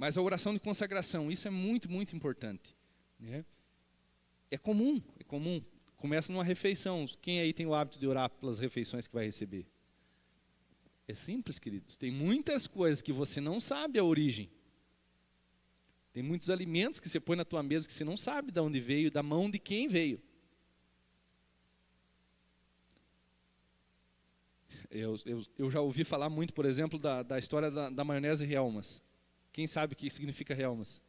Mas a oração de consagração, isso é muito, muito importante, né? É comum. Começa numa refeição. Quem aí tem o hábito de orar pelas refeições que vai receber? É simples, queridos. Tem muitas coisas que você não sabe a origem. Tem muitos alimentos que você põe na tua mesa que você não sabe de onde veio, da mão de quem veio. Eu já ouvi falar muito, por exemplo, da história da maionese Hellmann's. Quem sabe o que significa Hellmann's?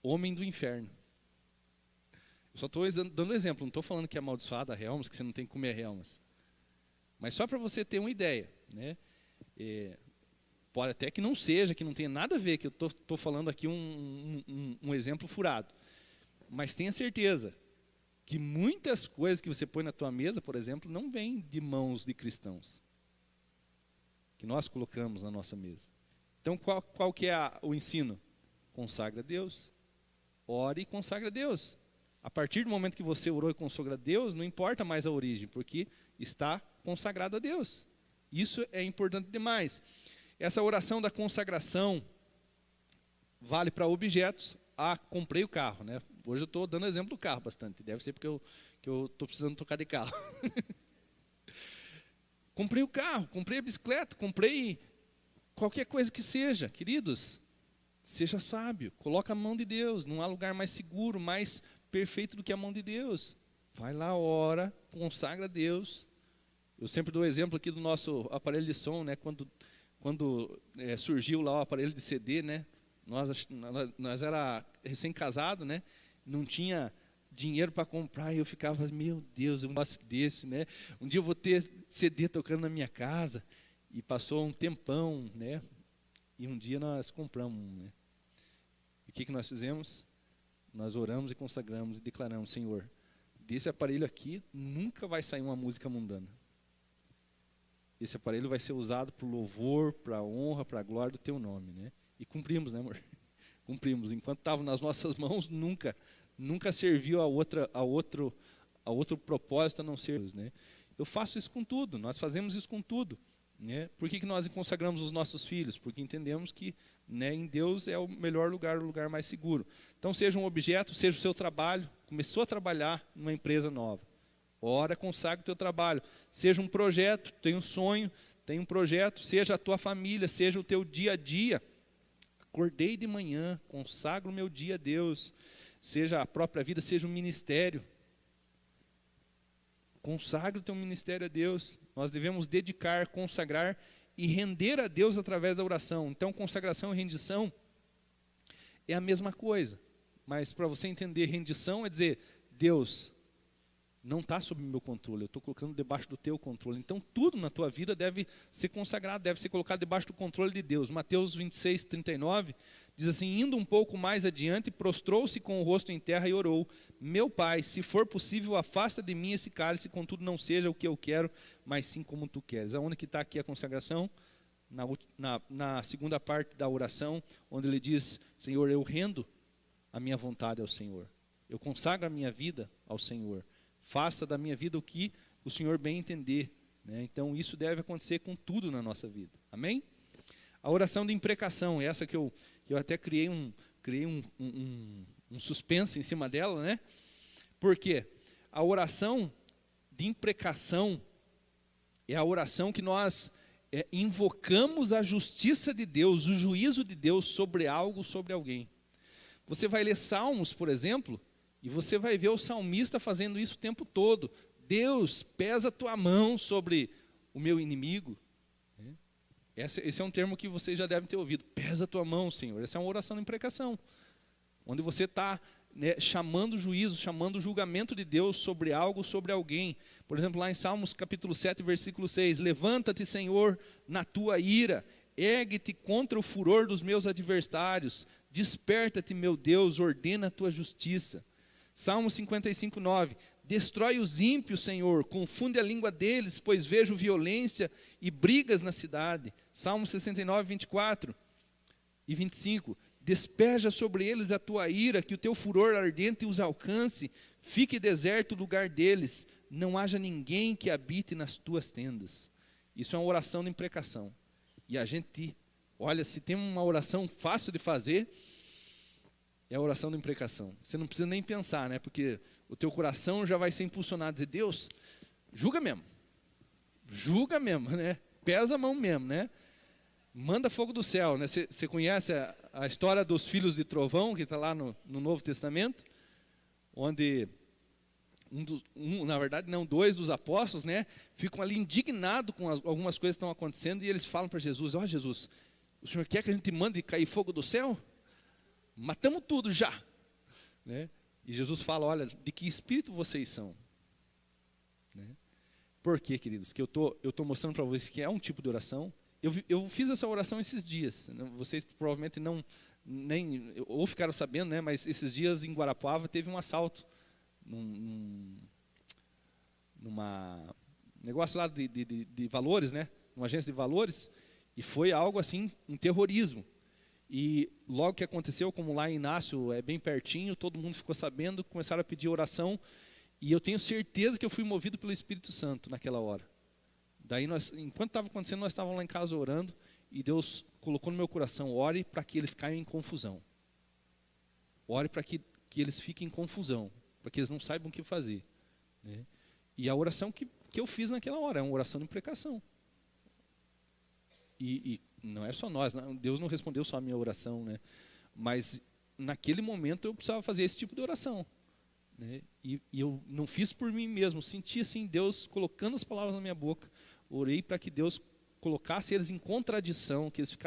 Homem do inferno. Eu só estou dando exemplo, não estou falando que é amaldiçoada a Hellmann's, que você não tem que comer Hellmann's. Mas só para você ter uma ideia, né? Pode até que não seja, que não tenha nada a ver, que eu estou falando aqui um exemplo furado. Mas tenha certeza que muitas coisas que você põe na tua mesa, por exemplo, não vêm de mãos de cristãos. Que nós colocamos na nossa mesa. Então, qual que é o ensino? Consagra a Deus. Ore e consagra a Deus. A partir do momento que você orou e consagra a Deus, não importa mais a origem, porque está consagrado a Deus. Isso é importante demais. Essa oração da consagração vale para objetos. Comprei o carro, né? Hoje eu estou dando exemplo do carro bastante. Deve ser porque eu estou precisando tocar de carro. Comprei o carro, comprei a bicicleta, comprei qualquer coisa que seja. Queridos, seja sábio. Coloca a mão de Deus. Não há lugar mais seguro, mais perfeito do que a mão de Deus. Vai lá, ora, consagra a Deus. Eu sempre dou exemplo aqui do nosso aparelho de som, né? Quando surgiu lá o aparelho de CD, né? Nós era recém-casado, né? Não tinha dinheiro para comprar e eu ficava, meu Deus, um negócio desse, né? Um dia eu vou ter CD tocando na minha casa. E passou um tempão, né? E um dia nós compramos um, né? E o que nós fizemos? Nós oramos e consagramos e declaramos, Senhor, desse aparelho aqui nunca vai sair uma música mundana. Esse aparelho vai ser usado para o louvor, para a honra, para a glória do teu nome, né? E cumprimos, né, amor? Cumprimos. Enquanto estava nas nossas mãos, nunca serviu a outro propósito a não ser Deus, né? Eu faço isso com tudo, nós fazemos isso com tudo, né? Por que nós consagramos os nossos filhos? Porque entendemos que, né, em Deus é o melhor lugar, o lugar mais seguro. Então, seja um objeto, seja o seu trabalho, começou a trabalhar numa empresa nova. Ora, consagra o teu trabalho. Seja um projeto, tem um sonho, tem um projeto, seja a tua família, seja o teu dia a dia. Acordei de manhã, consagro o meu dia a Deus. Seja a própria vida, seja um ministério. Consagre o teu ministério a Deus. Nós devemos dedicar, consagrar e render a Deus através da oração. Então, consagração e rendição é a mesma coisa. Mas para você entender, rendição é dizer, Deus, não está sob o meu controle, eu estou colocando debaixo do teu controle. Então, tudo na tua vida deve ser consagrado, deve ser colocado debaixo do controle de Deus. Mateus 26, 39, diz assim, indo um pouco mais adiante, prostrou-se com o rosto em terra e orou, meu Pai, se for possível, afasta de mim esse cálice, contudo não seja o que eu quero, mas sim como tu queres. Aonde que está aqui a consagração? Na segunda parte da oração, onde ele diz, Senhor, eu rendo a minha vontade ao Senhor. Eu consagro a minha vida ao Senhor. Faça da minha vida o que o Senhor bem entender, né? Então, isso deve acontecer com tudo na nossa vida. Amém? A oração de imprecação, essa que eu até criei um suspense em cima dela, né? Por quê? A oração de imprecação é a oração que nós invocamos a justiça de Deus, o juízo de Deus sobre algo, sobre alguém. Você vai ler Salmos, por exemplo, e você vai ver o salmista fazendo isso o tempo todo. Deus, pesa a tua mão sobre o meu inimigo. Esse é um termo que vocês já devem ter ouvido. Pesa a tua mão, Senhor. Essa é uma oração de imprecação. Onde você está, né, chamando o juízo, chamando o julgamento de Deus sobre algo, sobre alguém. Por exemplo, lá em Salmos capítulo 7, versículo 6. Levanta-te, Senhor, na tua ira. Ergue-te contra o furor dos meus adversários. Desperta-te, meu Deus, ordena a tua justiça. Salmo 55, 9. Destrói os ímpios, Senhor, confunde a língua deles, pois vejo violência e brigas na cidade. Salmo 69, 24 e 25. Despeja sobre eles a tua ira, que o teu furor ardente os alcance. Fique deserto o lugar deles, não haja ninguém que habite nas tuas tendas. Isso é uma oração de imprecação. E a gente Olha, se tem uma oração fácil de fazer, é a oração da imprecação. Você não precisa nem pensar, né? Porque o teu coração já vai ser impulsionado a dizer, Deus, julga mesmo, né? Pesa a mão mesmo, né? Manda fogo do céu, né? Você conhece a história dos filhos de trovão, que está lá no Novo Testamento, onde na verdade não, dois dos apóstolos, né? Ficam ali indignados com algumas coisas que estão acontecendo e eles falam para Jesus, ó Jesus, o Senhor quer que a gente mande cair fogo do céu? Matamos tudo já, né? E Jesus fala, olha, de que espírito vocês são? Né? Por quê, queridos? Que eu tô mostrando para vocês que é um tipo de oração. Eu fiz essa oração esses dias. Vocês provavelmente ou ficaram sabendo, né? Mas esses dias em Guarapuava teve um assalto numa negócio lá de valores, né? Uma agência de valores, e foi algo assim, um terrorismo. E logo que aconteceu, como lá em Inácio é bem pertinho, todo mundo ficou sabendo, começaram a pedir oração, e eu tenho certeza que eu fui movido pelo Espírito Santo naquela hora. Daí, enquanto estava acontecendo, nós estávamos lá em casa orando, e Deus colocou no meu coração, ore para que eles caiam em confusão. Ore para que eles fiquem em confusão, para que eles não saibam o que fazer. Né? E a oração que eu fiz naquela hora, é uma oração de imprecação. E não é só nós, Deus não respondeu só a minha oração, né? Mas naquele momento eu precisava fazer esse tipo de oração. Né? E eu não fiz por mim mesmo, senti assim Deus colocando as palavras na minha boca, orei para que Deus colocasse eles em contradição, que eles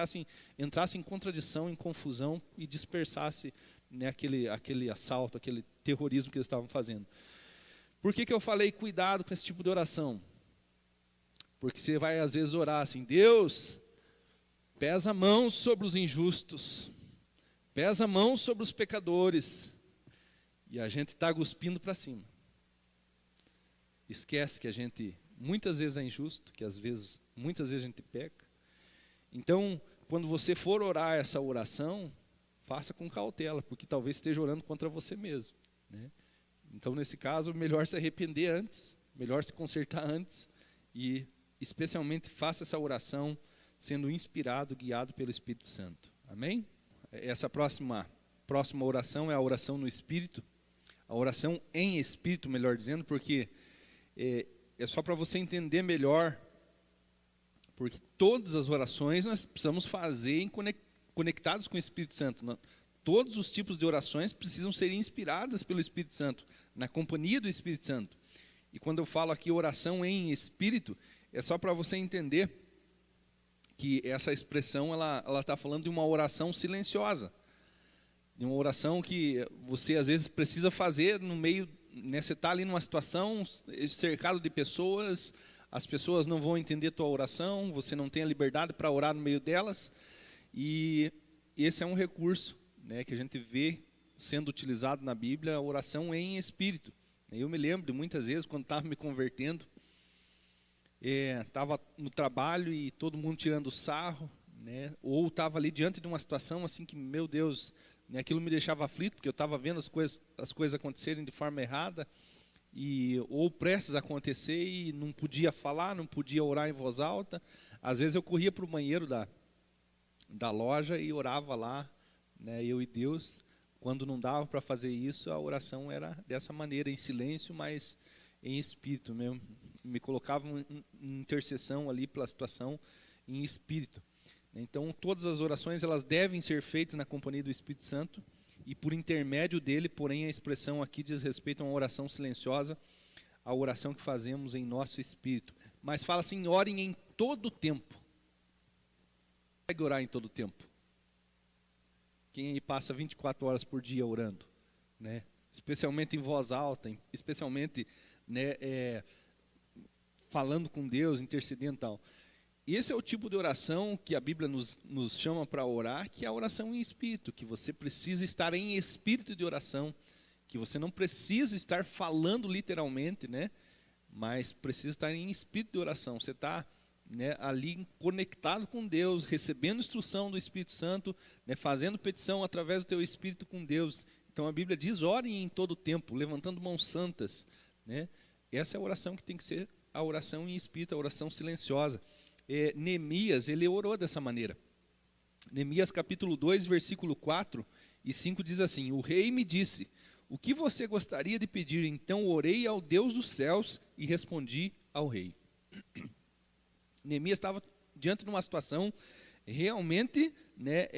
entrassem em contradição, em confusão e dispersasse, né, aquele assalto, aquele terrorismo que eles estavam fazendo. Por que eu falei cuidado com esse tipo de oração? Porque você vai às vezes orar assim, Deus, pesa a mão sobre os injustos, pesa a mão sobre os pecadores, e a gente está cuspindo para cima. Esquece que a gente muitas vezes é injusto, que muitas vezes a gente peca. Então, quando você for orar essa oração, faça com cautela, porque talvez esteja orando contra você mesmo. Né? Então, nesse caso, melhor se arrepender antes, melhor se consertar antes, e especialmente faça essa oração sendo inspirado, guiado pelo Espírito Santo. Amém? Essa próxima oração é a oração no Espírito, a oração em Espírito, melhor dizendo, porque é só para você entender melhor, porque todas as orações nós precisamos fazer conectados com o Espírito Santo. Todos os tipos de orações precisam ser inspiradas pelo Espírito Santo, na companhia do Espírito Santo. E quando eu falo aqui oração em Espírito, é só para você entender que essa expressão ela está falando de uma oração silenciosa, de uma oração que você às vezes precisa fazer no meio, né, você está ali numa situação cercado de pessoas, as pessoas não vão entender a tua oração, você não tem a liberdade para orar no meio delas, e esse é um recurso, né, que a gente vê sendo utilizado na Bíblia, a oração em Espírito. Eu me lembro de muitas vezes, quando estava me convertendo, estava no trabalho e todo mundo tirando sarro, né? Ou estava ali diante de uma situação assim que, meu Deus, né, aquilo me deixava aflito, porque eu estava vendo as coisas acontecerem de forma errada, ou prestes a acontecer, e não podia falar, não podia orar em voz alta. Às vezes eu corria para o banheiro da loja e orava lá, né, eu e Deus. Quando não dava para fazer isso, a oração era dessa maneira, em silêncio, mas em espírito mesmo. Me colocava em intercessão ali pela situação em espírito. Então, todas as orações elas devem ser feitas na companhia do Espírito Santo e por intermédio dele, porém a expressão aqui diz respeito a uma oração silenciosa, a oração que fazemos em nosso espírito. Mas fala assim, orem em todo o tempo. Consegue orar em todo o tempo? Quem aí passa 24 horas por dia orando, né? Especialmente em voz alta, especialmente, né, falando com Deus, intercedendo e tal. Esse é o tipo de oração que a Bíblia nos chama para orar, que é a oração em espírito, que você precisa estar em espírito de oração, que você não precisa estar falando literalmente, né? Mas precisa estar em espírito de oração. Você está, né, ali conectado com Deus, recebendo instrução do Espírito Santo, né, fazendo petição através do teu espírito com Deus. Então a Bíblia diz, orem em todo o tempo, levantando mãos santas, né? Essa é a oração que tem que ser a oração em espírito, a oração silenciosa. Neemias, ele orou dessa maneira. Neemias capítulo 2, versículo 4 e 5 diz assim: o rei me disse, o que você gostaria de pedir? Então orei ao Deus dos céus e respondi ao rei. Neemias estava diante de uma situação realmente, né,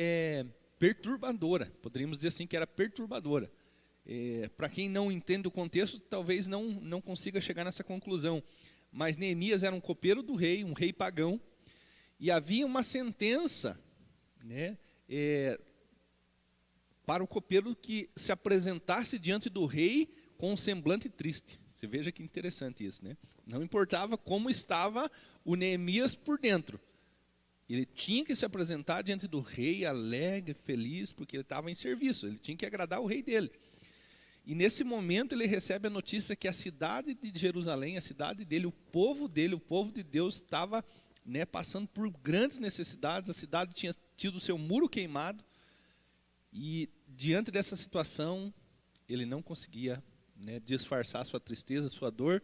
perturbadora, poderíamos dizer assim que era perturbadora. Para quem não entende o contexto, talvez não consiga chegar nessa conclusão, mas Neemias era um copeiro do rei, um rei pagão, e havia uma sentença, né, para o copeiro que se apresentasse diante do rei com um semblante triste. Você veja que interessante isso, né? Não importava como estava o Neemias por dentro, ele tinha que se apresentar diante do rei alegre, feliz, porque ele estava em serviço, ele tinha que agradar o rei dele. E nesse momento ele recebe a notícia que a cidade de Jerusalém, a cidade dele, o povo de Deus estava, né, passando por grandes necessidades, a cidade tinha tido o seu muro queimado, e diante dessa situação, ele não conseguia, né, disfarçar sua tristeza, sua dor,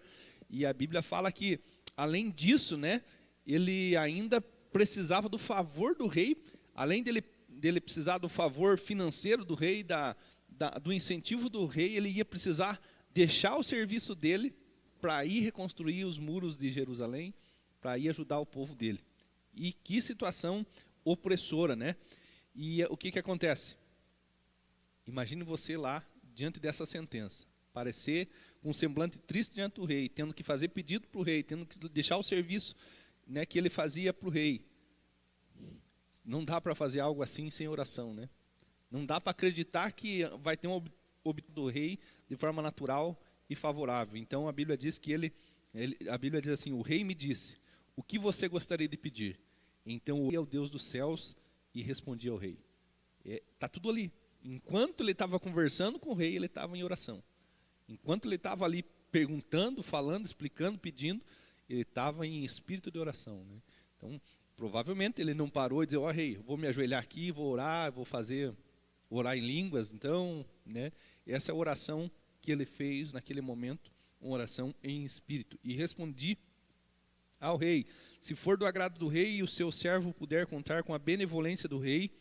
e a Bíblia fala que, além disso, né, ele ainda precisava do favor do rei, além dele precisar do favor financeiro do rei, do incentivo do rei, ele ia precisar deixar o serviço dele para ir reconstruir os muros de Jerusalém, para ir ajudar o povo dele. E que situação opressora, né? E o que acontece? Imagine você lá, diante dessa sentença, parecer com um semblante triste diante do rei, tendo que fazer pedido para o rei, tendo que deixar o serviço, né, que ele fazia para o rei. Não dá para fazer algo assim sem oração, né? Não dá para acreditar que vai ter um objeto do rei de forma natural e favorável. Então a Bíblia diz que a Bíblia diz assim: o rei me disse, o que você gostaria de pedir? Então eu orei ao Deus dos céus e respondi ao rei. Está tudo ali. Enquanto ele estava conversando com o rei, ele estava em oração. Enquanto ele estava ali perguntando, falando, explicando, pedindo, ele estava em espírito de oração, né? Então, provavelmente ele não parou e disse: ó, rei, vou me ajoelhar aqui, vou orar, orar em línguas. Então, né, essa é a oração que ele fez naquele momento, uma oração em espírito. E respondi ao rei: se for do agrado do rei e o seu servo puder contar com a benevolência do rei,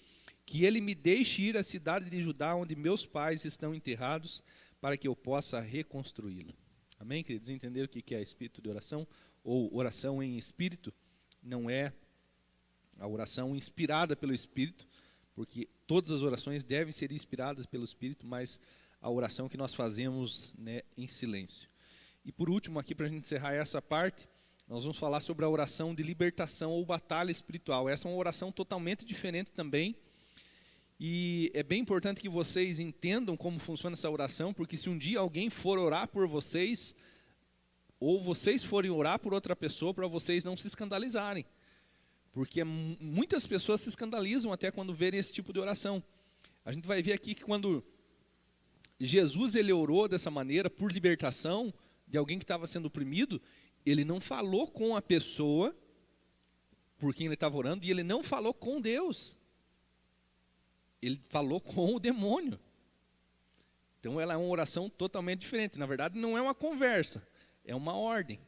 que ele me deixe ir à cidade de Judá, onde meus pais estão enterrados, para que eu possa reconstruí-la. Amém, queridos? Entenderam o que é espírito de oração? Ou oração em espírito? Não é a oração inspirada pelo Espírito, porque todas as orações devem ser inspiradas pelo Espírito, mas a oração que nós fazemos, né, em silêncio. E por último, aqui para a gente encerrar essa parte, nós vamos falar sobre a oração de libertação ou batalha espiritual. Essa é uma oração totalmente diferente também, e é bem importante que vocês entendam como funciona essa oração, porque se um dia alguém for orar por vocês, ou vocês forem orar por outra pessoa, para vocês não se escandalizarem. Porque muitas pessoas se escandalizam até quando verem esse tipo de oração. A gente vai ver aqui que quando Jesus ele orou dessa maneira, por libertação de alguém que estava sendo oprimido, ele não falou com a pessoa por quem ele estava orando, e ele não falou com Deus. Ele falou com o demônio. Então ela é uma oração totalmente diferente. Na verdade, não é uma conversa, é uma ordem.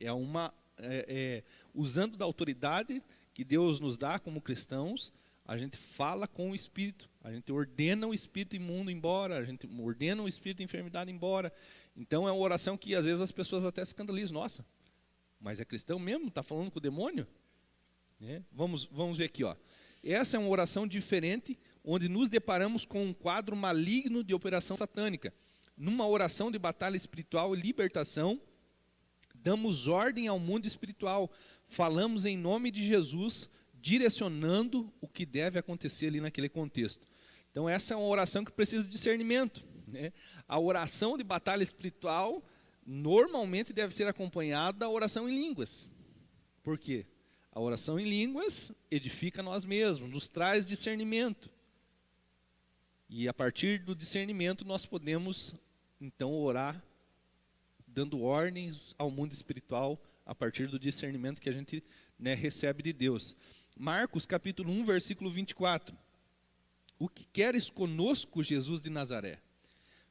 É usando da autoridade que Deus nos dá como cristãos, a gente fala com o Espírito. A gente ordena o espírito imundo embora, a gente ordena o espírito de enfermidade embora. Então é uma oração que às vezes as pessoas até se escandalizam. Nossa, mas é cristão mesmo? Está falando com o demônio? Vamos ver aqui, ó. Essa é uma oração diferente, onde nos deparamos com um quadro maligno de operação satânica. Numa oração de batalha espiritual e libertação, damos ordem ao mundo espiritual, falamos em nome de Jesus, direcionando o que deve acontecer ali naquele contexto. Então essa é uma oração que precisa de discernimento, né? A oração de batalha espiritual normalmente deve ser acompanhada da oração em línguas. Por quê? A oração em línguas edifica nós mesmos, nos traz discernimento. E a partir do discernimento nós podemos então orar, dando ordens ao mundo espiritual, a partir do discernimento que a gente, né, recebe de Deus. Marcos capítulo 1, versículo 24. O que queres conosco, Jesus de Nazaré?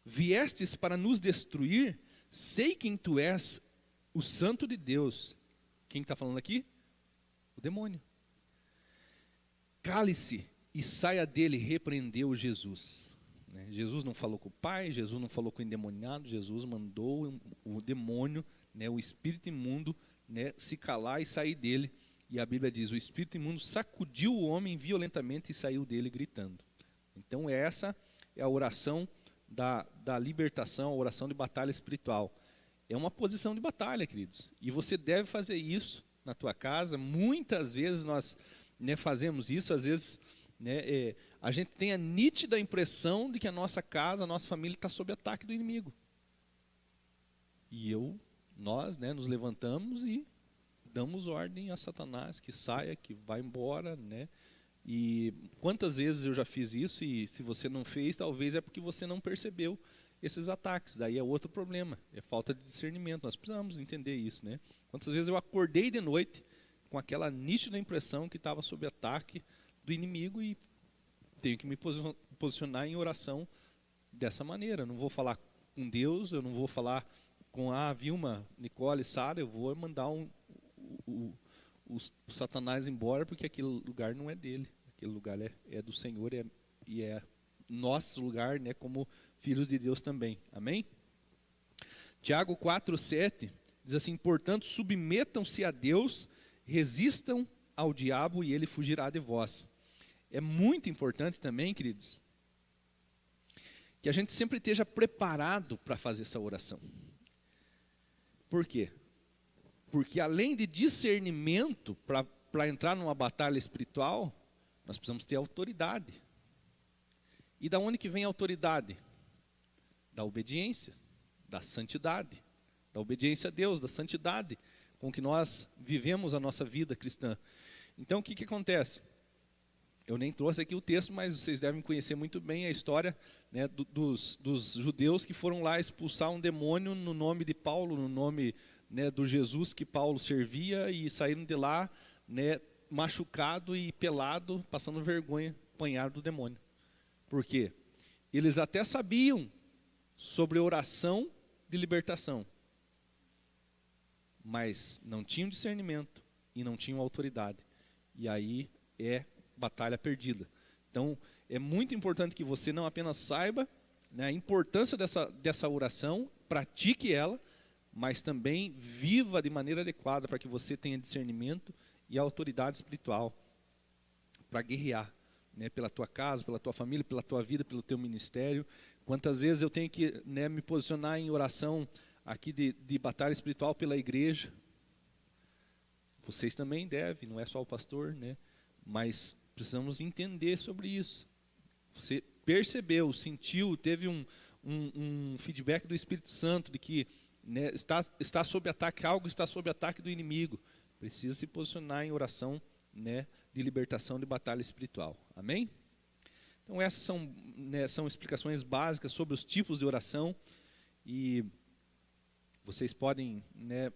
Viestes para nos destruir? Sei quem tu és, o Santo de Deus. Quem está falando aqui? O demônio. Cale-se e saia dele, repreendeu Jesus. Né? Jesus não falou com o pai, Jesus não falou com o endemoniado, Jesus mandou o demônio, né, o espírito imundo, né, se calar e sair dele. E a Bíblia diz, o espírito imundo sacudiu o homem violentamente e saiu dele gritando. Então essa é a oração da libertação, a oração de batalha espiritual. É uma posição de batalha, queridos. E você deve fazer isso na tua casa. Muitas vezes nós, né, fazemos isso, às vezes, né, a gente tem a nítida impressão de que a nossa casa, a nossa família está sob ataque do inimigo. E nós, né, nos levantamos e damos ordem a Satanás que saia, que vá embora, né? E quantas vezes eu já fiz isso, e se você não fez, talvez é porque você não percebeu esses ataques. Daí é outro problema, é falta de discernimento. Nós precisamos entender isso, né? Quantas vezes eu acordei de noite com aquela nítida impressão que estava sob ataque do inimigo e tenho que me posicionar em oração dessa maneira. Eu não vou falar com Deus, eu não vou falar com a Vilma, Nicole, Sara, eu vou mandar o Satanás embora, porque aquele lugar não é dele, aquele lugar é do Senhor e é nosso lugar, né, como filhos de Deus também, amém? Tiago 4:7 diz assim, portanto submetam-se a Deus, resistam ao diabo e ele fugirá de vós. É muito importante também, queridos, que a gente sempre esteja preparado para fazer essa oração. Por quê? Porque além de discernimento para entrar numa batalha espiritual, nós precisamos ter autoridade. E da onde que vem a autoridade? Da obediência, da santidade, da obediência a Deus, da santidade com que nós vivemos a nossa vida cristã. Então o que acontece? Eu nem trouxe aqui o texto, mas vocês devem conhecer muito bem a história, né, dos judeus que foram lá expulsar um demônio no nome de Paulo, no nome, né, do Jesus que Paulo servia, e saíram de lá, né, machucado e pelado, passando vergonha, apanhado do demônio. Por quê? Eles até sabiam sobre oração de libertação, mas não tinham discernimento e não tinham autoridade. E aí é batalha perdida. Então, é muito importante que você não apenas saiba, né, a importância dessa oração, pratique ela, mas também viva de maneira adequada para que você tenha discernimento e autoridade espiritual para guerrear, né, pela tua casa, pela tua família, pela tua vida, pelo teu ministério. Quantas vezes eu tenho que, né, me posicionar em oração aqui de batalha espiritual pela igreja. Vocês também devem, não é só o pastor, né? Mas precisamos entender sobre isso. Você percebeu, sentiu, teve um feedback do Espírito Santo de que, né, está sob ataque, algo está sob ataque do inimigo. Precisa se posicionar em oração, né, de libertação, de batalha espiritual. Amém? Então essas são, né, são explicações básicas sobre os tipos de oração, e vocês podem, né,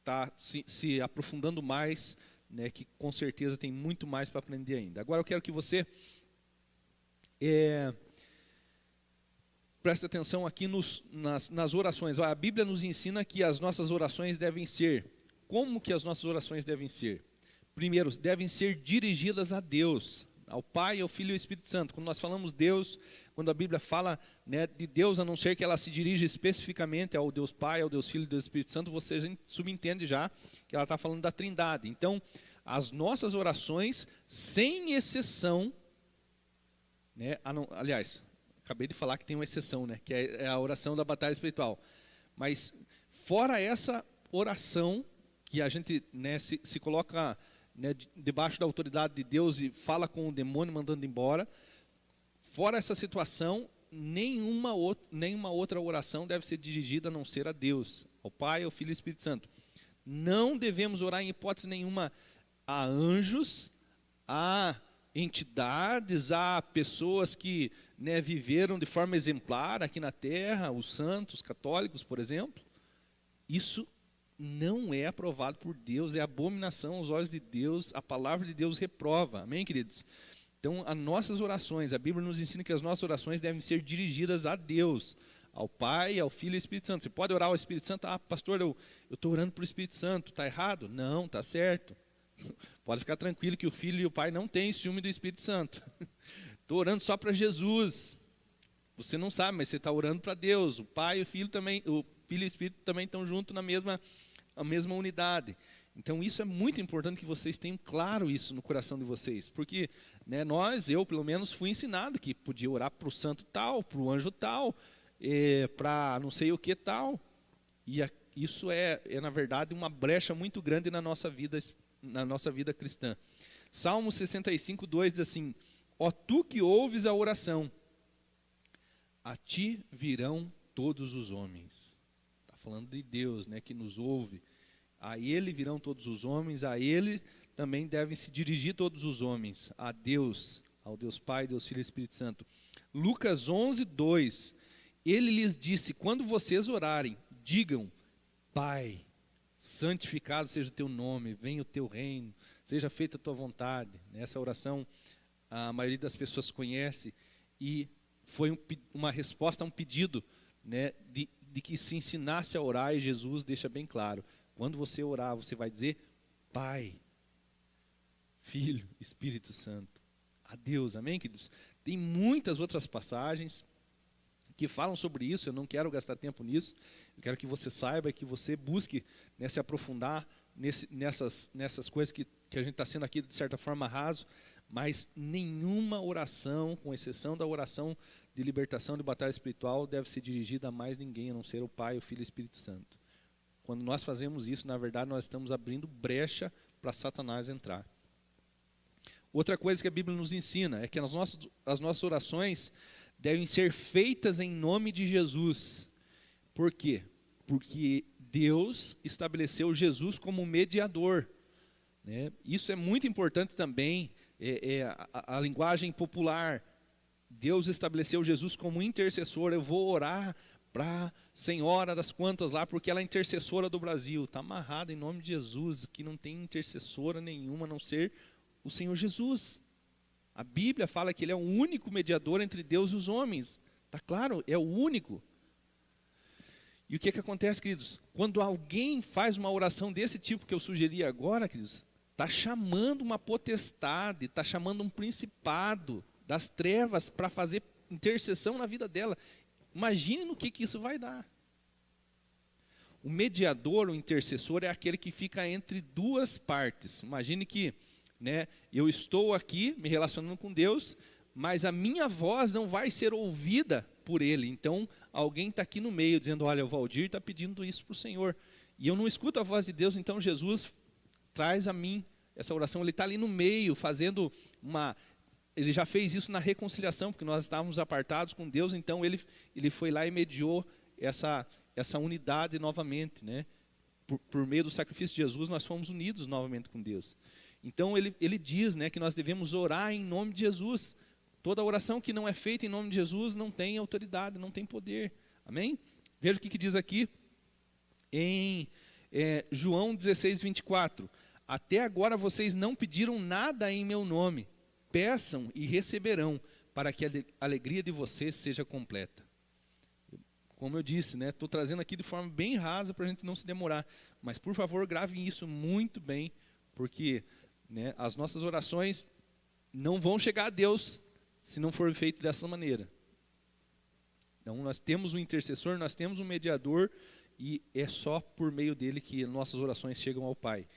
tá se aprofundando mais, né, que com certeza tem muito mais para aprender ainda. Agora eu quero que você preste atenção aqui nas orações. A Bíblia nos ensina que as nossas orações devem ser, como que as nossas orações devem ser? Primeiro, devem ser dirigidas a Deus, ao Pai, ao Filho e ao Espírito Santo. Quando nós falamos Deus, quando a Bíblia fala, né, de Deus, a não ser que ela se dirija especificamente ao Deus Pai, ao Deus Filho e ao Deus Espírito Santo, você subentende já que ela está falando da Trindade. Então, as nossas orações, sem exceção, né, aliás, acabei de falar que tem uma exceção, né, que é a oração da batalha espiritual. Mas, fora essa oração, que a gente, né, se coloca, né, debaixo da autoridade de Deus e fala com o demônio mandando embora, fora essa situação, nenhuma outra oração deve ser dirigida a não ser a Deus, ao Pai, ao Filho e ao Espírito Santo. Não devemos orar em hipótese nenhuma a anjos, a entidades, a pessoas que, né, viveram de forma exemplar aqui na terra, os santos, católicos, por exemplo. Isso não é aprovado por Deus, é abominação aos olhos de Deus, a palavra de Deus reprova, amém, queridos? Então, as nossas orações, a Bíblia nos ensina que as nossas orações devem ser dirigidas a Deus, ao Pai, ao Filho e ao Espírito Santo. Você pode orar ao Espírito Santo, pastor, eu estou orando para o Espírito Santo, está errado? Não, está certo, Pode ficar tranquilo que o Filho e o Pai não têm ciúme do Espírito Santo. Estou orando só para Jesus. Você não sabe, mas você está orando para Deus. O Pai e o Filho também, o Filho e o Espírito também estão juntos na mesma unidade. Então isso é muito importante que vocês tenham claro isso no coração de vocês. Porque né, eu pelo menos fui ensinado que podia orar para o santo tal, para o anjo tal, para não sei o que tal. E isso é na verdade uma brecha muito grande na nossa vida cristã. Salmo 65, 2 diz assim: ó tu que ouves a oração, a ti virão todos os homens. Está falando de Deus, né, que nos ouve. A ele virão todos os homens, a ele também devem se dirigir todos os homens, a Deus, ao Deus Pai, Deus Filho e Espírito Santo. Lucas 11, 2, ele lhes disse: quando vocês orarem, digam: Pai, santificado seja o teu nome, venha o teu reino, seja feita a tua vontade. Essa oração a maioria das pessoas conhece e foi uma resposta a um pedido, né, de que se ensinasse a orar, e Jesus deixa bem claro: quando você orar, você vai dizer Pai, Filho, Espírito Santo, a Deus, amém, queridos? Tem muitas outras passagens que falam sobre isso, eu não quero gastar tempo nisso, eu quero que você saiba, que você busque, né, se aprofundar nessas coisas que a gente está sendo aqui de certa forma raso, mas nenhuma oração, com exceção da oração de libertação de batalha espiritual, deve ser dirigida a mais ninguém, a não ser o Pai, o Filho e o Espírito Santo. Quando nós fazemos isso, na verdade, nós estamos abrindo brecha para Satanás entrar. Outra coisa que a Bíblia nos ensina é que as nossas orações devem ser feitas em nome de Jesus. Por quê? Porque Deus estabeleceu Jesus como mediador, né? Isso é muito importante também, a linguagem popular. Deus estabeleceu Jesus como intercessor. Eu vou orar para a Senhora das Quantas lá, porque ela é intercessora do Brasil. Está amarrado em nome de Jesus, que não tem intercessora nenhuma a não ser o Senhor Jesus. A Bíblia fala que Ele é o único mediador entre Deus e os homens. Está claro? É o único. E o que acontece, queridos? Quando alguém faz uma oração desse tipo que eu sugeri agora, queridos, está chamando uma potestade, está chamando um principado das trevas para fazer intercessão na vida dela. Imagine no que isso vai dar. O mediador, o intercessor, é aquele que fica entre duas partes. Imagine que, né, eu estou aqui me relacionando com Deus, mas a minha voz não vai ser ouvida por Ele. Então, alguém está aqui no meio dizendo: olha, o Valdir está pedindo isso para o Senhor. E eu não escuto a voz de Deus, então Jesus traz a mim essa oração. Ele está ali no meio, fazendo uma... Ele já fez isso na reconciliação, porque nós estávamos apartados com Deus, então ele foi lá e mediou essa unidade novamente, né? Por meio do sacrifício de Jesus, nós fomos unidos novamente com Deus. Então ele diz, né, que nós devemos orar em nome de Jesus. Toda oração que não é feita em nome de Jesus não tem autoridade, não tem poder. Amém? Veja o que diz aqui em João 16, 24. Até agora vocês não pediram nada em meu nome. Peçam e receberão, para que a alegria de vocês seja completa. Como eu disse, né, estou trazendo aqui de forma bem rasa para a gente não se demorar. Mas, por favor, gravem isso muito bem, porque, né, as nossas orações não vão chegar a Deus se não for feito dessa maneira. Então, nós temos um intercessor, nós temos um mediador, e é só por meio dele que nossas orações chegam ao Pai.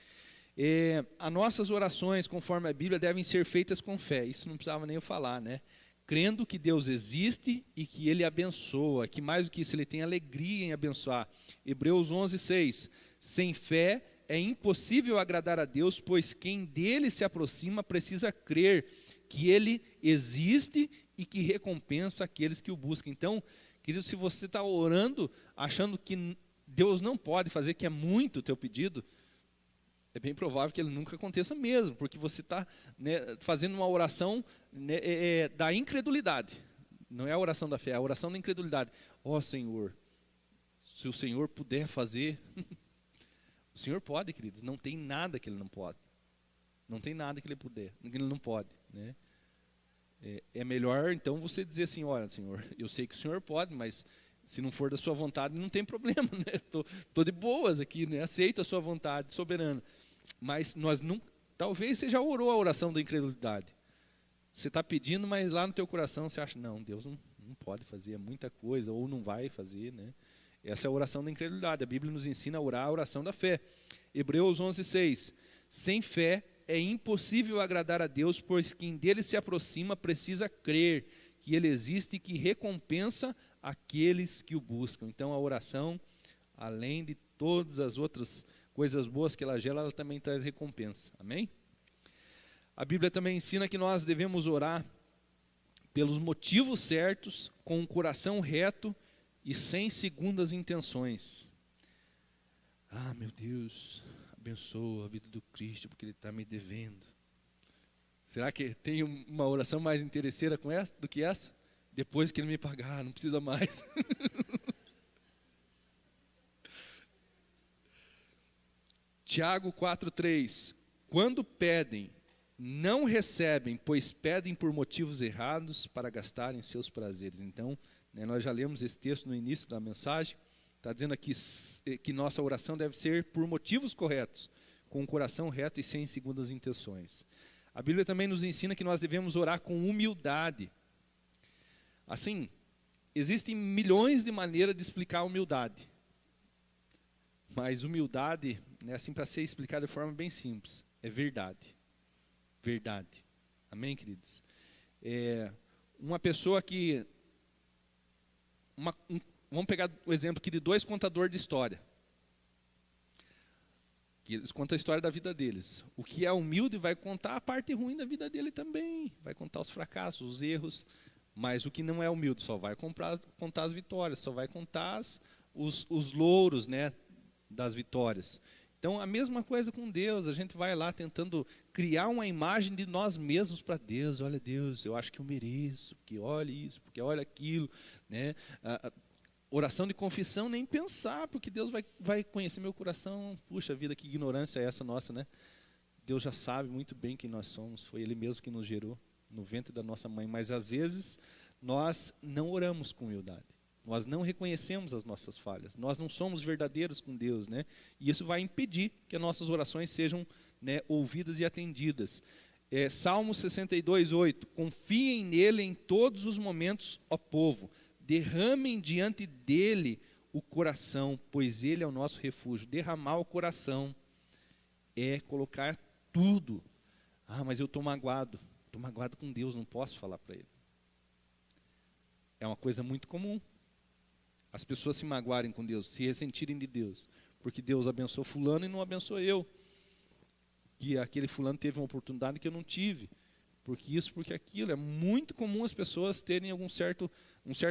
As nossas orações, conforme a Bíblia, devem ser feitas com fé. Isso não precisava nem eu falar, né? Crendo que Deus existe e que Ele abençoa, que mais do que isso, Ele tem alegria em abençoar. Hebreus 11, 6. Sem fé é impossível agradar a Deus, pois quem dele se aproxima precisa crer que Ele existe e que recompensa aqueles que o buscam. Então, querido, se você está orando achando que Deus não pode fazer, que é muito o teu pedido, é bem provável que ele nunca aconteça mesmo, porque você está, né, fazendo uma oração, né, da incredulidade. Não é a oração da fé, é a oração da incredulidade. Ó Senhor, se o Senhor puder fazer... O Senhor pode, queridos, não tem nada que Ele não pode. Não tem nada que Ele não pode. Né? É melhor, então, você dizer assim: olha, Senhor, eu sei que o Senhor pode, mas se não for da sua vontade, não tem problema. Né? Tô de boas aqui, né? Aceito a sua vontade soberana. Mas nós Talvez você já orou a oração da incredulidade. Você está pedindo, mas lá no teu coração você acha, não, Deus não pode fazer, é muita coisa, ou não vai fazer, né? Essa é a oração da incredulidade. A Bíblia nos ensina a orar a oração da fé. Hebreus 11:6. Sem fé é impossível agradar a Deus, pois quem dele se aproxima precisa crer que ele existe e que recompensa aqueles que o buscam. Então a oração, além de todas as outras coisas boas que ela gera, ela também traz recompensa. Amém? A Bíblia também ensina que nós devemos orar pelos motivos certos, com um coração reto e sem segundas intenções. Ah, meu Deus, abençoa a vida do Cristo, porque Ele está me devendo. Será que tem uma oração mais interesseira do que essa? Depois que Ele me pagar, não precisa mais. Tiago 4:3. Quando pedem, não recebem, pois pedem por motivos errados para gastarem seus prazeres. Então, nós já lemos esse texto no início da mensagem. Está dizendo aqui que nossa oração deve ser por motivos corretos, com o coração reto e sem segundas intenções. A Bíblia também nos ensina que nós devemos orar com humildade. Assim, existem milhões de maneiras de explicar a humildade. Mas humildade, assim, para ser explicada de forma bem simples, é verdade. Verdade. Amém, queridos? Uma pessoa que... vamos pegar o exemplo aqui de 2 contadores de história. Que eles contam a história da vida deles. O que é humilde vai contar a parte ruim da vida dele também. Vai contar os fracassos, os erros. Mas o que não é humilde só vai contar as vitórias, só vai contar os louros, né, das vitórias. Então, a mesma coisa com Deus, a gente vai lá tentando criar uma imagem de nós mesmos para Deus. Olha, Deus, eu acho que eu mereço, porque olha isso, porque olha aquilo, né? Oração de confissão, nem pensar, porque Deus vai conhecer meu coração. Puxa vida, que ignorância é essa nossa, né? Deus já sabe muito bem quem nós somos, foi Ele mesmo que nos gerou no ventre da nossa mãe. Mas às vezes nós não oramos com humildade. Nós não reconhecemos as nossas falhas. Nós não somos verdadeiros com Deus, né? E isso vai impedir que as nossas orações sejam, né, ouvidas e atendidas. Salmo 62:8. Confiem nele em todos os momentos, ó povo. Derramem diante dele o coração, pois ele é o nosso refúgio. Derramar o coração é colocar tudo. Ah, mas eu estou magoado com Deus, não posso falar para Ele. É uma coisa muito comum. As pessoas se magoarem com Deus, se ressentirem de Deus, porque Deus abençoou fulano e não abençoou eu. Que aquele fulano teve uma oportunidade que eu não tive. Porque isso, porque aquilo. É muito comum as pessoas terem um certo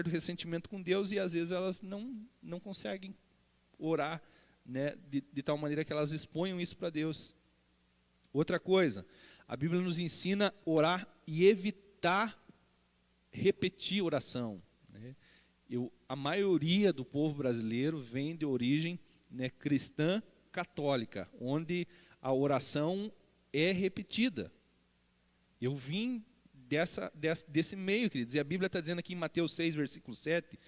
ressentimento com Deus e às vezes elas não conseguem orar, né, de tal maneira que elas exponham isso para Deus. Outra coisa, a Bíblia nos ensina a orar e evitar repetir oração. Né? A maioria do povo brasileiro vem de origem, né, cristã católica, onde a oração é repetida. Eu vim desse meio, queridos. E a Bíblia está dizendo aqui em Mateus 6, versículo 7,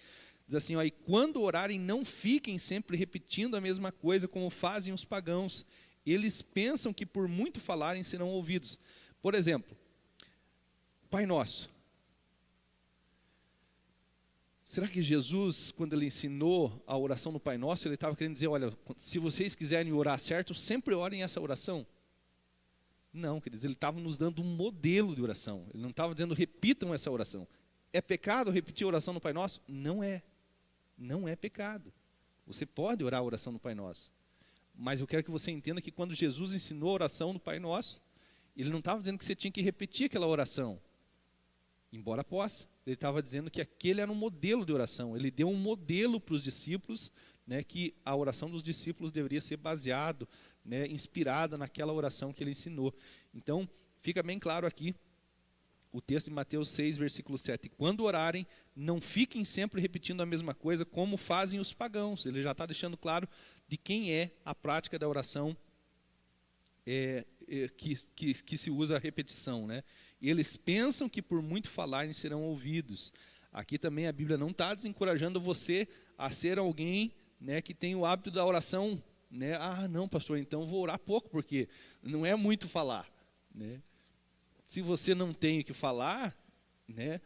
diz assim, ó, e quando orarem, não fiquem sempre repetindo a mesma coisa como fazem os pagãos. Eles pensam que por muito falarem serão ouvidos. Por exemplo, Pai Nosso. Será que Jesus, quando Ele ensinou a oração no Pai Nosso, Ele estava querendo dizer, olha, se vocês quiserem orar certo, sempre orem essa oração? Não, queridos, Ele estava nos dando um modelo de oração. Ele não estava dizendo, repitam essa oração. É pecado repetir a oração no Pai Nosso? Não é. Não é pecado. Você pode orar a oração no Pai Nosso. Mas eu quero que você entenda que quando Jesus ensinou a oração no Pai Nosso, Ele não estava dizendo que você tinha que repetir aquela oração. Embora possa. Ele estava dizendo que aquele era um modelo de oração. Ele deu um modelo para os discípulos, né, que a oração dos discípulos deveria ser baseado, né, inspirada naquela oração que ele ensinou. Então, fica bem claro aqui, o texto de Mateus 6, versículo 7. Quando orarem, não fiquem sempre repetindo a mesma coisa, como fazem os pagãos. Ele já está deixando claro de quem é a prática da oração que se usa a repetição, né? Eles pensam que por muito falarem serão ouvidos. Aqui também a Bíblia não está desencorajando você a ser alguém, né, que tem o hábito da oração, né? Ah, não, pastor, então vou orar pouco, porque não é muito falar, né? Se você não tem o que falar, né,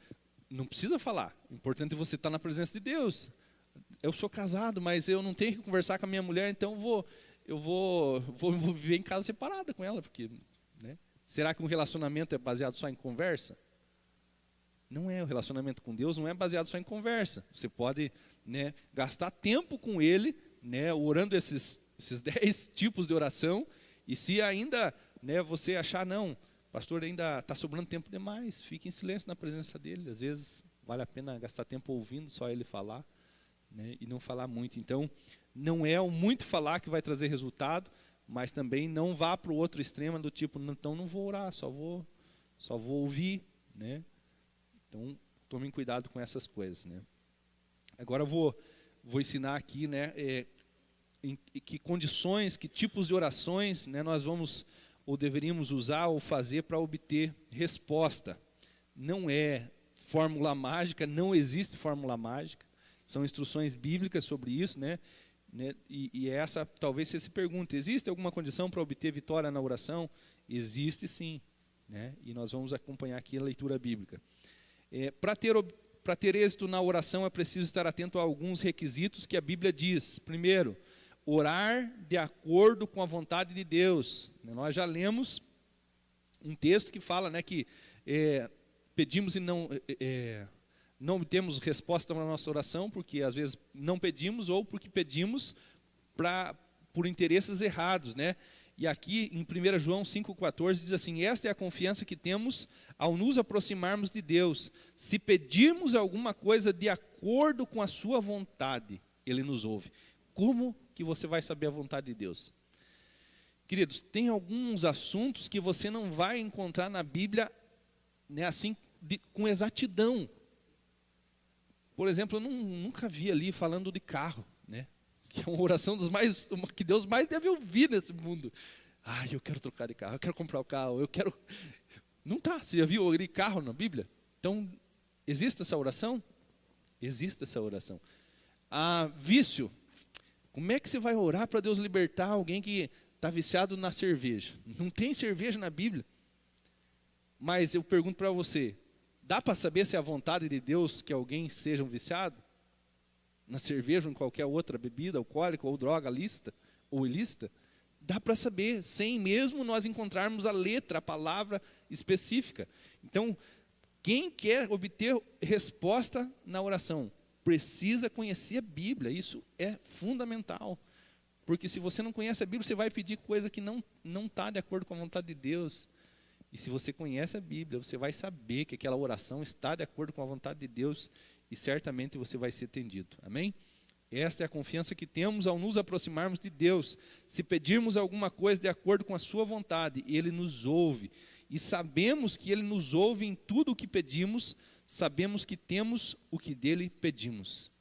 não precisa falar. O importante é você estar na presença de Deus. Eu sou casado, mas eu não tenho que conversar com a minha mulher, então eu vou viver em casa separada com ela, porque, né? Será que um relacionamento é baseado só em conversa? Não é. O relacionamento com Deus não é baseado só em conversa. Você pode, né, gastar tempo com Ele, né, orando esses 10 tipos de oração, e se ainda, né, você achar, não, pastor, ainda está sobrando tempo demais, fique em silêncio na presença dEle. Às vezes vale a pena gastar tempo ouvindo só Ele falar, né, e não falar muito. Então, não é o muito falar que vai trazer resultado, mas também não vá para o outro extremo do tipo, então não vou orar, só vou ouvir, né? Então, tomem cuidado com essas coisas, né? Agora eu vou ensinar aqui, né, em que condições, que tipos de orações, né, nós vamos ou deveríamos usar ou fazer para obter resposta. Não é fórmula mágica, não existe fórmula mágica. São instruções bíblicas sobre isso, né? E essa, talvez você se pergunte, existe alguma condição para obter vitória na oração? Existe sim, né? E nós vamos acompanhar aqui a leitura bíblica. Para ter êxito na oração é preciso estar atento a alguns requisitos que a Bíblia diz. Primeiro, orar de acordo com a vontade de Deus. Nós já lemos um texto que fala, né, que pedimos e não obtemos resposta na nossa oração, porque às vezes não pedimos ou porque pedimos por interesses errados, né? E aqui em 1 João 5,14 diz assim: esta é a confiança que temos ao nos aproximarmos de Deus. Se pedirmos alguma coisa de acordo com a sua vontade, Ele nos ouve. Como que você vai saber a vontade de Deus? Queridos, tem alguns assuntos que você não vai encontrar na Bíblia, né, assim, com exatidão. Por exemplo, eu nunca vi ali falando de carro, né? Que é uma oração que Deus mais deve ouvir nesse mundo. Eu quero trocar de carro, eu quero comprar o carro, eu quero... Não está, você já viu ali carro na Bíblia? Então, existe essa oração? Existe essa oração. Vício. Como é que você vai orar para Deus libertar alguém que está viciado na cerveja? Não tem cerveja na Bíblia. Mas eu pergunto para você, dá para saber se é a vontade de Deus que alguém seja um viciado? Na cerveja ou em qualquer outra bebida alcoólica ou droga lícita ou ilícita? Dá para saber, sem mesmo nós encontrarmos a letra, a palavra específica. Então, quem quer obter resposta na oração, precisa conhecer a Bíblia. Isso é fundamental. Porque se você não conhece a Bíblia, você vai pedir coisa que não está de acordo com a vontade de Deus. E se você conhece a Bíblia, você vai saber que aquela oração está de acordo com a vontade de Deus e certamente você vai ser atendido. Amém? Esta é a confiança que temos ao nos aproximarmos de Deus. Se pedirmos alguma coisa de acordo com a sua vontade, Ele nos ouve. E sabemos que Ele nos ouve em tudo o que pedimos, sabemos que temos o que dele pedimos.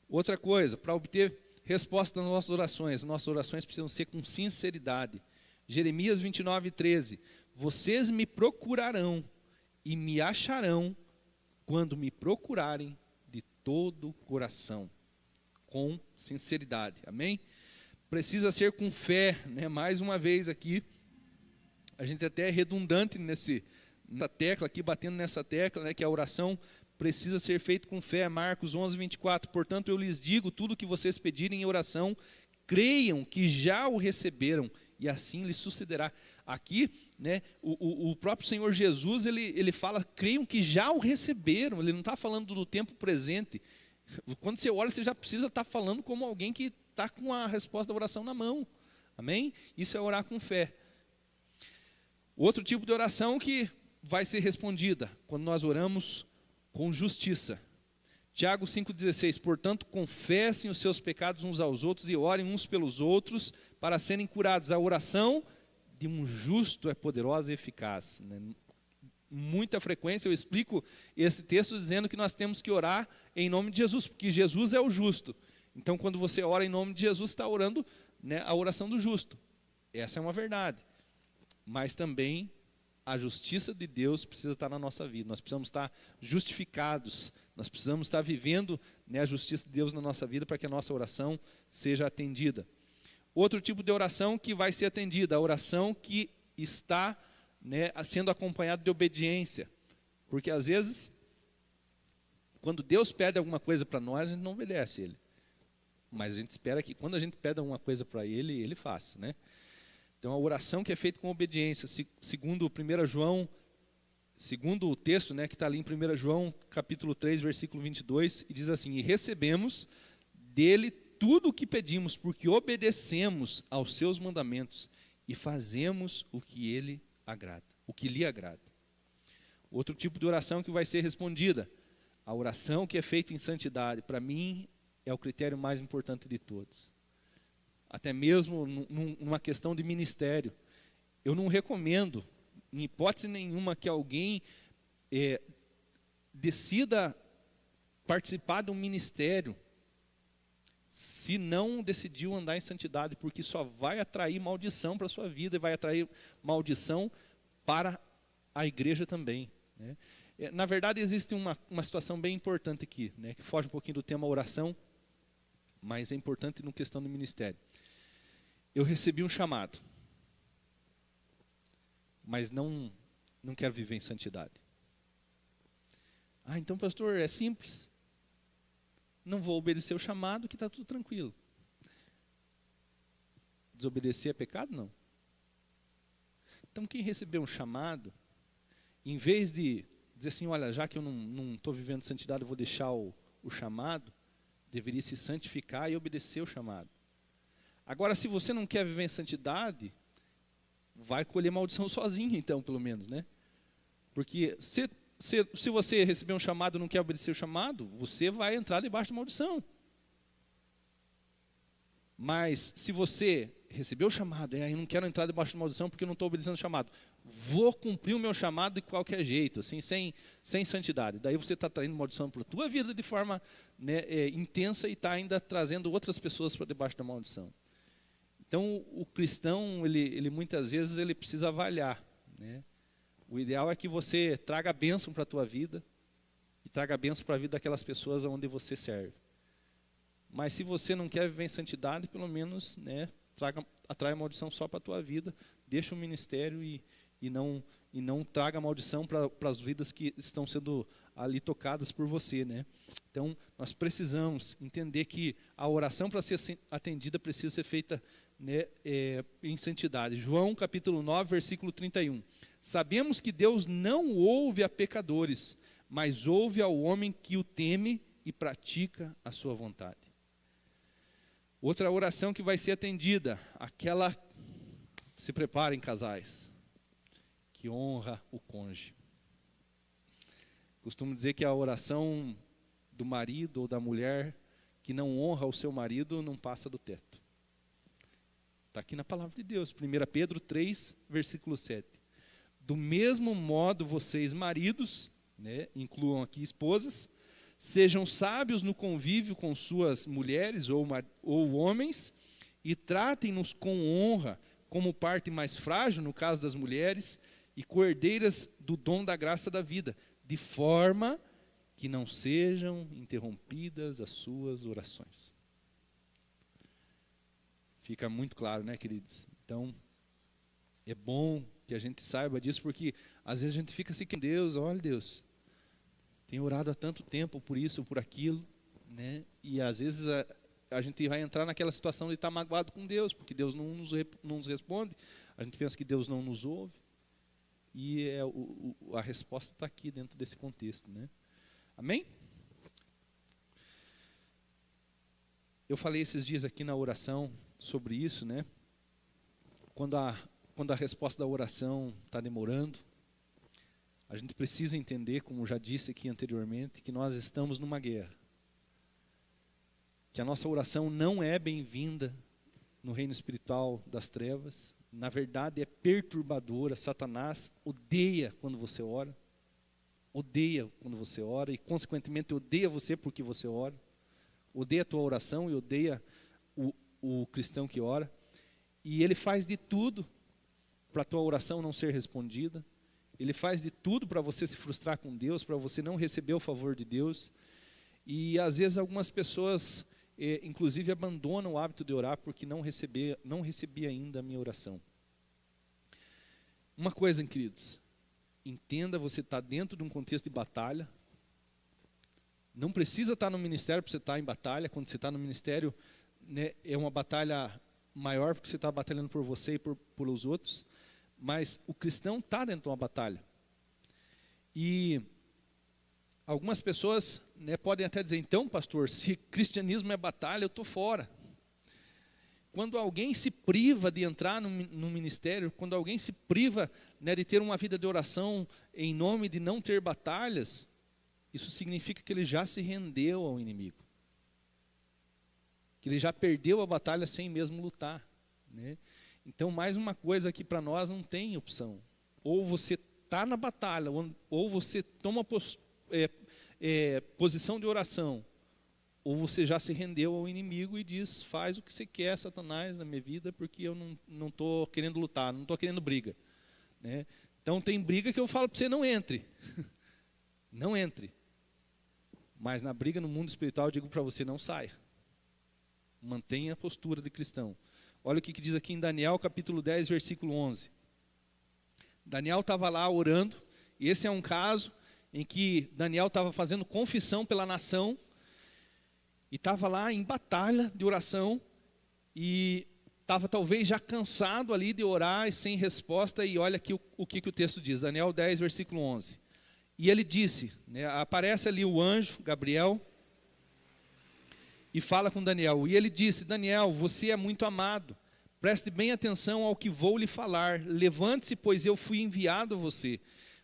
Outra coisa, para obter resposta nas nossas orações precisam ser com sinceridade. Jeremias 29:13, vocês me procurarão e me acharão quando me procurarem de todo o coração, com sinceridade, amém? Precisa ser com fé, né? Mais uma vez aqui, a gente até é redundante na tecla aqui, batendo nessa tecla, né, que a oração precisa ser feita com fé. Marcos 11:24, portanto eu lhes digo, tudo que vocês pedirem em oração, creiam que já o receberam, e assim lhes sucederá. Aqui, né, o próprio Senhor Jesus, ele fala, creiam que já o receberam. Ele não está falando do tempo presente. Quando você ora, você já precisa estar falando como alguém que está com a resposta da oração na mão. Amém? Isso é orar com fé. Outro tipo de oração que vai ser respondida, quando nós oramos com justiça. Tiago 5,16, portanto, confessem os seus pecados uns aos outros e orem uns pelos outros para serem curados. A oração de um justo é poderosa e eficaz. Muita frequência eu explico esse texto dizendo que nós temos que orar em nome de Jesus, porque Jesus é o justo. Então, quando você ora em nome de Jesus, está orando, né, a oração do justo. Essa é uma verdade. Mas também a justiça de Deus precisa estar na nossa vida. Nós precisamos estar justificados. Nós precisamos estar vivendo, né, a justiça de Deus na nossa vida para que a nossa oração seja atendida. Outro tipo de oração que vai ser atendida, a oração que está, né, sendo acompanhada de obediência. Porque às vezes, quando Deus pede alguma coisa para nós, a gente não obedece Ele. Mas a gente espera que quando a gente pede alguma coisa para Ele, Ele faça, né? Então, a oração que é feita com obediência, segundo 1 João, segundo o texto, né, que está ali em 1 João, capítulo 3, versículo 22, e diz assim: e recebemos dele tudo o que pedimos, porque obedecemos aos seus mandamentos e fazemos o que ele agrada, o que lhe agrada. Outro tipo de oração que vai ser respondida, a oração que é feita em santidade, para mim, é o critério mais importante de todos. Até mesmo numa questão de ministério. Eu não recomendo, em hipótese nenhuma, que alguém decida participar de um ministério se não decidiu andar em santidade, porque só vai atrair maldição para a sua vida e vai atrair maldição para a igreja também, né? Na verdade, existe uma situação bem importante aqui, né, que foge um pouquinho do tema oração, mas é importante na questão do ministério. Eu recebi um chamado, mas não quero viver em santidade. Ah, então, pastor, é simples. Não vou obedecer o chamado, que está tudo tranquilo. Desobedecer é pecado? Não. Então, quem recebeu um chamado, em vez de dizer assim, olha, já que eu não estou vivendo santidade, eu vou deixar o chamado, deveria se santificar e obedecer o chamado. Agora, se você não quer viver em santidade, vai colher maldição sozinho, então, pelo menos, né? Porque se você receber um chamado e não quer obedecer o chamado, você vai entrar debaixo de maldição. Mas, se você recebeu o chamado, eu não quero entrar debaixo de maldição porque eu não estou obedecendo o chamado, vou cumprir o meu chamado de qualquer jeito, assim, sem santidade. Daí você está traindo maldição para a tua vida de forma, né, intensa e está ainda trazendo outras pessoas para debaixo da maldição. Então, o cristão, ele muitas vezes, ele precisa avaliar, né? O ideal é que você traga a bênção para a tua vida e traga a bênção para a vida daquelas pessoas onde você serve. Mas se você não quer viver em santidade, pelo menos, né, atrai a maldição só para a tua vida, deixa o ministério e não traga maldição para as vidas que estão sendo ali tocadas por você, né? Então, nós precisamos entender que a oração, para ser atendida, precisa ser feita, né, em santidade. João capítulo 9, versículo 31. Sabemos que Deus não ouve a pecadores, mas ouve ao homem que o teme e pratica a sua vontade. Outra oração que vai ser atendida, aquela, se preparem casais, que honra o cônjuge. Costumo dizer que a oração do marido ou da mulher que não honra o seu marido não passa do teto. Está aqui na palavra de Deus, 1 Pedro 3, versículo 7. Do mesmo modo, vocês maridos, né, incluam aqui esposas, sejam sábios no convívio com suas mulheres ou homens e tratem-nos com honra, como parte mais frágil, no caso das mulheres, e coerdeiras do dom da graça da vida, de forma que não sejam interrompidas as suas orações. Fica muito claro, né, queridos? Então, é bom que a gente saiba disso, porque às vezes a gente fica assim, Deus, olha Deus, tenho orado há tanto tempo por isso, por aquilo, né? E às vezes a gente vai entrar naquela situação de estar magoado com Deus, porque Deus não nos responde, a gente pensa que Deus não nos ouve, e a resposta está aqui dentro desse contexto, né? Amém? Eu falei esses dias aqui na oração sobre isso, né? Quando a resposta da oração está demorando, a gente precisa entender, como já disse aqui anteriormente, que nós estamos numa guerra. Que a nossa oração não é bem-vinda no reino espiritual das trevas. Na verdade, é perturbadora. Satanás odeia quando você ora. Odeia quando você ora e, consequentemente, odeia você porque você ora. Odeia a tua oração e odeia o cristão que ora. E ele faz de tudo para a tua oração não ser respondida. ele faz de tudo para você se frustrar com Deus, para você não receber o favor de Deus. E às vezes algumas pessoas, inclusive, abandonam o hábito de orar porque não recebi ainda a minha oração. Uma coisa, queridos, entenda, você está dentro de um contexto de batalha. Não precisa estar no ministério para você estar em batalha. Quando você está no ministério, né, é uma batalha maior porque você está batalhando por você e por os outros. Mas o cristão está dentro de uma batalha. E algumas pessoas, né, podem até dizer, então, pastor, se cristianismo é batalha, eu estou fora. Quando alguém se priva de entrar no ministério, quando alguém se priva, né, de ter uma vida de oração em nome de não ter batalhas, isso significa que ele já se rendeu ao inimigo. Que ele já perdeu a batalha sem mesmo lutar, né? Então, mais uma coisa que para nós não tem opção. Ou você está na batalha, ou você toma posição de oração, ou você já se rendeu ao inimigo e diz, faz o que você quer, Satanás, na minha vida, porque eu não estou querendo lutar, não estou querendo briga, né? Então tem briga que eu falo para você, não entre. Não entre. Mas na briga no mundo espiritual eu digo para você, não saia. Mantenha a postura de cristão. Olha o que diz aqui em Daniel capítulo 10, versículo 11. Daniel estava lá orando, e esse é um caso em que Daniel estava fazendo confissão pela nação, e estava lá em batalha de oração, e estava talvez já cansado ali de orar e sem resposta, e olha aqui o que o texto diz, Daniel 10, versículo 11. E ele disse, né, aparece ali o anjo, Gabriel, e fala com Daniel, e ele disse, Daniel, você é muito amado, preste bem atenção ao que vou lhe falar, levante-se, pois eu fui enviado a você.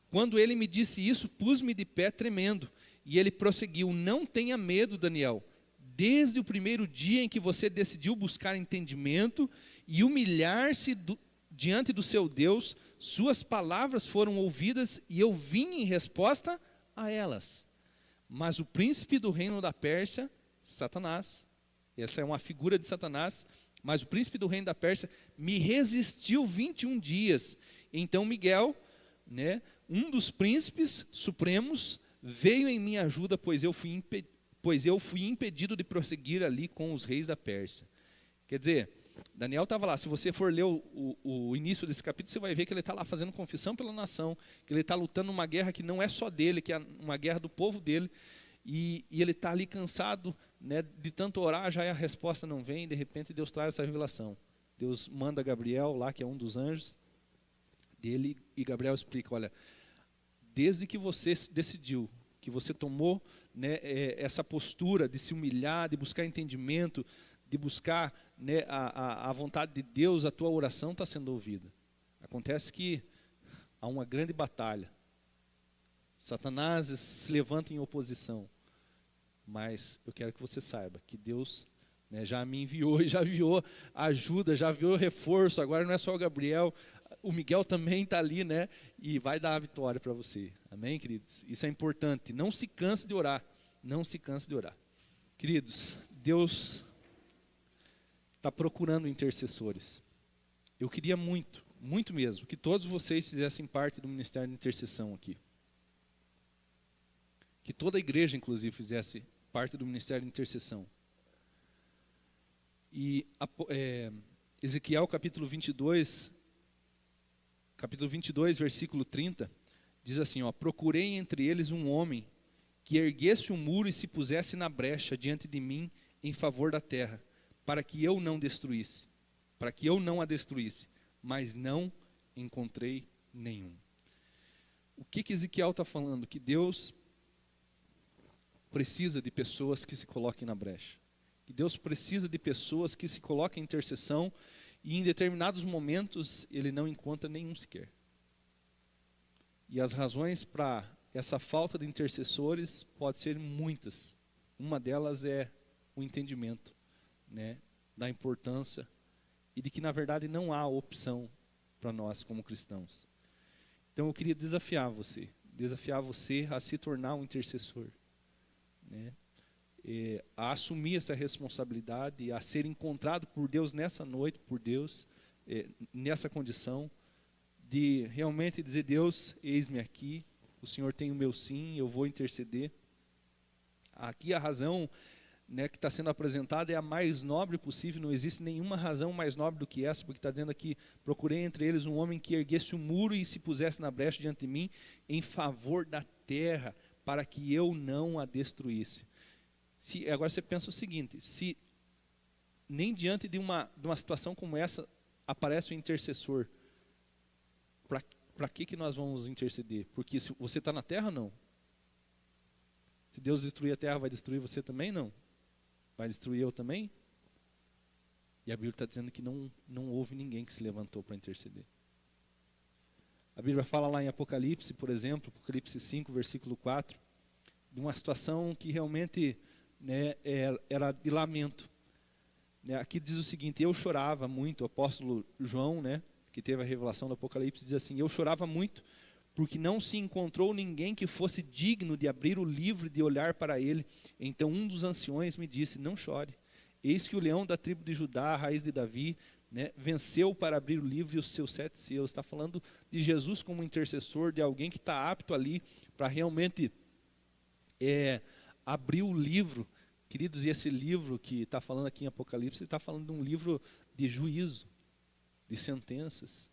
Quando ele me disse isso, pus-me de pé tremendo, e ele prosseguiu, não tenha medo, Daniel, desde o primeiro dia em que você decidiu buscar entendimento e humilhar-se diante do seu Deus, suas palavras foram ouvidas e eu vim em resposta a elas. Mas o príncipe do reino da Pérsia, Satanás, essa é uma figura de Satanás, mas o príncipe do reino da Pérsia me resistiu 21 dias. Então Miguel, né, um dos príncipes supremos, veio em minha ajuda, pois eu fui impedido de prosseguir ali com os reis da Pérsia. Quer dizer, Daniel estava lá, se você for ler o início desse capítulo, você vai ver que ele está lá fazendo confissão pela nação, que ele está lutando uma guerra que não é só dele, que é uma guerra do povo dele, e ele está ali cansado, né, de tanto orar, já a resposta não vem, de repente Deus traz essa revelação. Deus manda Gabriel lá, que é um dos anjos dele, e Gabriel explica, olha, desde que você decidiu, que você tomou, né, essa postura de se humilhar, de buscar entendimento, de buscar, né, a vontade de Deus, a tua oração está sendo ouvida. Acontece que há uma grande batalha. Satanás se levanta em oposição. Mas eu quero que você saiba que Deus, né, já me enviou e já enviou ajuda, já enviou reforço. Agora não é só o Gabriel, o Miguel também está ali, né, e vai dar a vitória para você. Amém, queridos? Isso é importante. Não se canse de orar. Não se canse de orar. Queridos, Deus está procurando intercessores. Eu queria muito, muito mesmo, que todos vocês fizessem parte do ministério de intercessão aqui. Que toda a igreja, inclusive, fizesse parte do ministério de intercessão. E Ezequiel capítulo 22, versículo 30, diz assim, ó, procurei entre eles um homem que erguesse um muro e se pusesse na brecha diante de mim em favor da terra, para que eu não a destruísse, mas não encontrei nenhum. O que Ezequiel está falando? Que Deus precisa de pessoas que se coloquem na brecha. Que Deus precisa de pessoas que se coloquem em intercessão e em determinados momentos ele não encontra nenhum sequer. E as razões para essa falta de intercessores pode ser muitas. Uma delas é o entendimento, né, da importância e de que na verdade não há opção para nós como cristãos. Então eu queria desafiar você a se tornar um intercessor, né? A assumir essa responsabilidade, a ser encontrado por Deus nessa noite, por Deus, nessa condição de realmente dizer: Deus, eis-me aqui, o Senhor tem o meu sim, eu vou interceder. Aqui a razão, né, que está sendo apresentada é a mais nobre possível, não existe nenhuma razão mais nobre do que essa, porque está dizendo aqui: procurei entre eles um homem que erguesse o muro e se pusesse na brecha diante de mim, em favor da terra, para que eu não a destruísse. Agora você pensa o seguinte: se nem diante de uma situação como essa aparece o intercessor, para que nós vamos interceder? Porque se você está na terra, não. Se Deus destruir a terra, vai destruir você também? Não. Vai destruir eu também? E a Bíblia está dizendo que não houve ninguém que se levantou para interceder. A Bíblia fala lá em Apocalipse, por exemplo, Apocalipse 5, versículo 4, de uma situação que realmente, né, era de lamento. Aqui diz o seguinte: eu chorava muito. O apóstolo João, né, que teve a revelação do Apocalipse, diz assim: eu chorava muito, porque não se encontrou ninguém que fosse digno de abrir o livro e de olhar para ele. Então um dos anciões me disse: não chore, eis que o leão da tribo de Judá, a raiz de Davi, né, venceu para abrir o livro e os seus 7 selos. Está falando de Jesus como intercessor, de alguém que está apto ali para realmente abrir o livro. Queridos, e esse livro que está falando aqui em Apocalipse, está falando de um livro de juízo, de sentenças.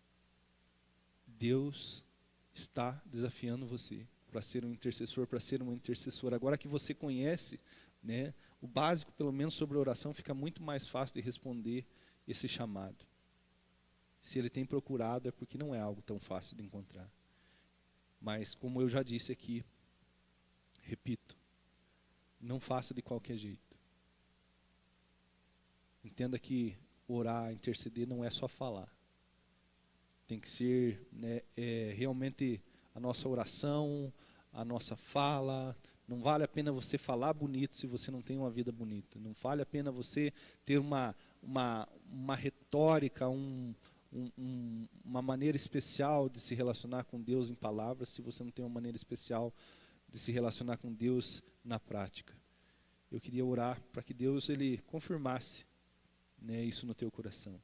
Deus está desafiando você para ser um intercessor, para ser uma intercessora. Agora que você conhece, né, o básico, pelo menos, sobre a oração, fica muito mais fácil de responder esse chamado. Se ele tem procurado, é porque não é algo tão fácil de encontrar. Mas, como eu já disse aqui, repito, não faça de qualquer jeito. Entenda que orar, interceder, não é só falar. Tem que ser, né, realmente a nossa oração, a nossa fala. Não vale a pena você falar bonito se você não tem uma vida bonita. Não vale a pena você ter uma retórica, uma maneira especial de se relacionar com Deus em palavras, se você não tem uma maneira especial de se relacionar com Deus na prática. Eu queria orar para que Deus ele confirmasse, né, isso no teu coração.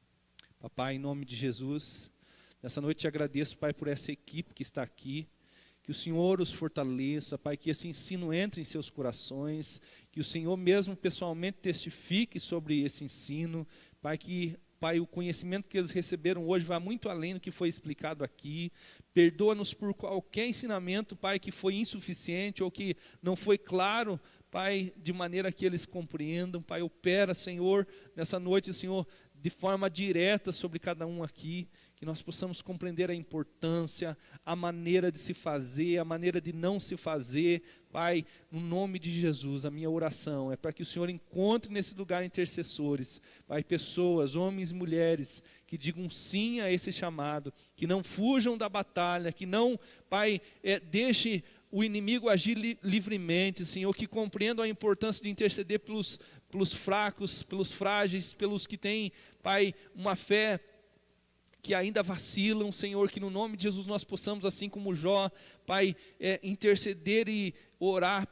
Papai, em nome de Jesus, nessa noite te agradeço, Pai, por essa equipe que está aqui. Que o Senhor os fortaleça, Pai, que esse ensino entre em seus corações, que o Senhor mesmo pessoalmente testifique sobre esse ensino, Pai, que o conhecimento que eles receberam hoje vá muito além do que foi explicado aqui. Perdoa-nos por qualquer ensinamento, Pai, que foi insuficiente ou que não foi claro, Pai, de maneira que eles compreendam. Pai, opera, Senhor, nessa noite, Senhor, de forma direta sobre cada um aqui, que nós possamos compreender a importância, a maneira de se fazer, a maneira de não se fazer. Pai, no nome de Jesus, a minha oração é para que o Senhor encontre nesse lugar intercessores, Pai, pessoas, homens e mulheres, que digam sim a esse chamado, que não fujam da batalha, que não, Pai, deixe o inimigo agir livremente, Senhor, que compreendam a importância de interceder pelos fracos, pelos frágeis, pelos que têm, Pai, uma fé que ainda vacilam, Senhor, que no nome de Jesus nós possamos, assim como Jó, Pai, interceder e orar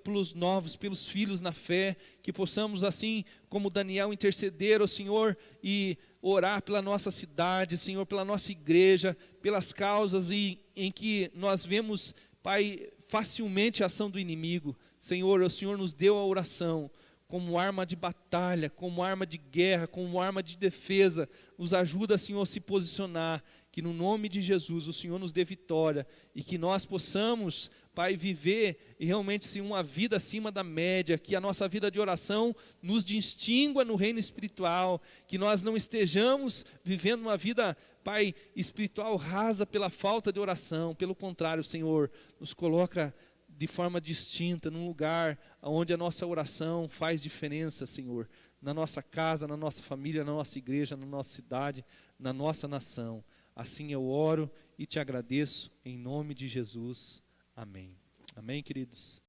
pelos novos, pelos filhos na fé, que possamos, assim como Daniel, interceder ao Senhor e orar pela nossa cidade, Senhor, pela nossa igreja, pelas causas em que nós vemos, Pai, facilmente a ação do inimigo. Senhor, o Senhor nos deu a oração como arma de batalha, como arma de guerra, como arma de defesa. Nos ajuda, Senhor, a se posicionar, que no nome de Jesus o Senhor nos dê vitória e que nós possamos, Pai, viver e realmente sim, uma vida acima da média, que a nossa vida de oração nos distingua no reino espiritual, que nós não estejamos vivendo uma vida, Pai, espiritual rasa pela falta de oração. Pelo contrário, Senhor, nos coloca de forma distinta, num lugar onde a nossa oração faz diferença, Senhor, na nossa casa, na nossa família, na nossa igreja, na nossa cidade, na nossa nação. Assim eu oro e te agradeço, em nome de Jesus. Amém. Amém, queridos?